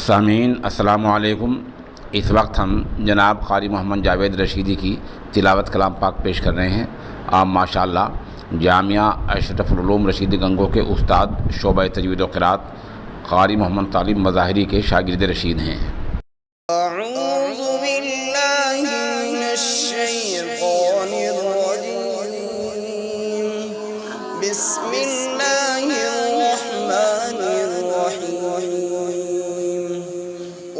सामीन अस्सलामु अलैकुम। इस वक्त हम जनाब क़ारी मोहम्मद जावेद रशीदी की तिलावत कलाम पाक पेश कर रहे हैं। आप माशाअल्लाह जामिया अशरफुल उलूम रशीदी गंगो के उस्ताद शोबा तजवीद व क़िराअत क़ारी मोहम्मद तालिब मज़ाहिरी के शागिर्द रशीद हैं।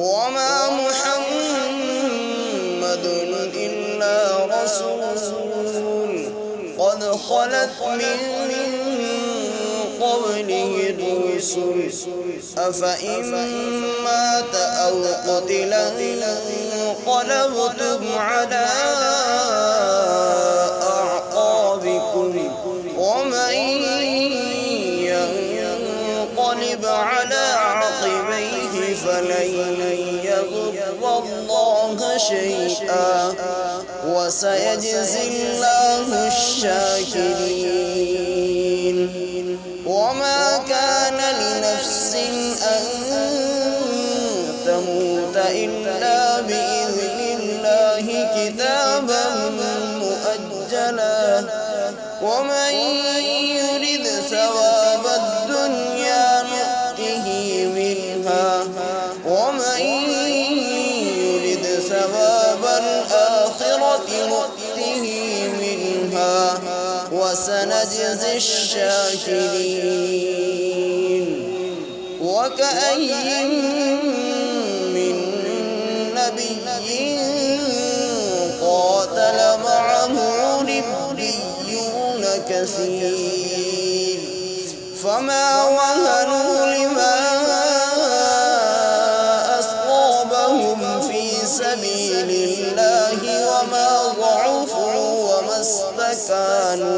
वमा मुहम्मदुन इल्ला रसूल क़द ख़लत मिन क़ब्लिहि रुसूल अफ़इन मात औ क़ुतिल इंक़लबतुम अला अअक़ाबिकुम वमन यंक़लिब अला अक़बैहि फलन यज़ुर्रल्लाह शैआ वसयजज़िल्लाहु श्शाकिरीन। वमा कान लिनफ्सिन अन तमूत इल्ला बिइज़निल्लाहि किताबन मुअज्जला वमन युरिद सवाबद दुन्या नु'तिहि मिन्हा वमन युरिद सवाबल आखिरति नु'तिहि मिन्हा वसनजज़ि श्शाकिरीन। वकअय्यिन मिन नबिय्यिन क़ातल मअहु रिब्बिय्यून कसीर फमा वहनु लिमा अस्क़ाबहुम फ़ी सबीलिल्लाहि वमा ज़अफ़ू वमा इस्तकानू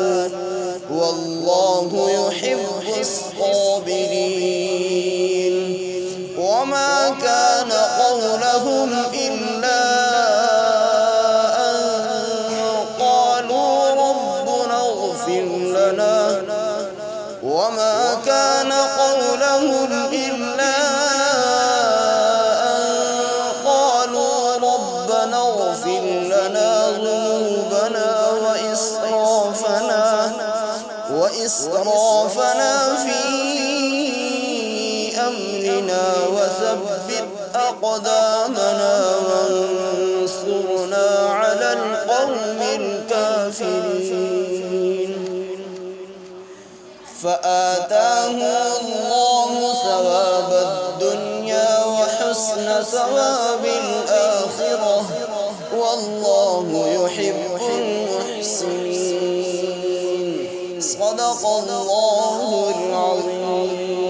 वल्लाहु युहिब्बुस साबिरीन। वमा कान क़ौलहुम इल्ला अन क़ालू रब्बना इग़फ़िर लना वमा कान क़ौलहुम इल्ला अन क़ालू रब्बना इग़फ़िर लना ذنوبنا وإسرافنا في أمرنا وثبت أقدامنا وانصرنا على القوم الكافرين. فآتاه الله ثواب الدنيا وحسن ثواب الآخرة والله يحب المحسنين. صدق الله العظيم.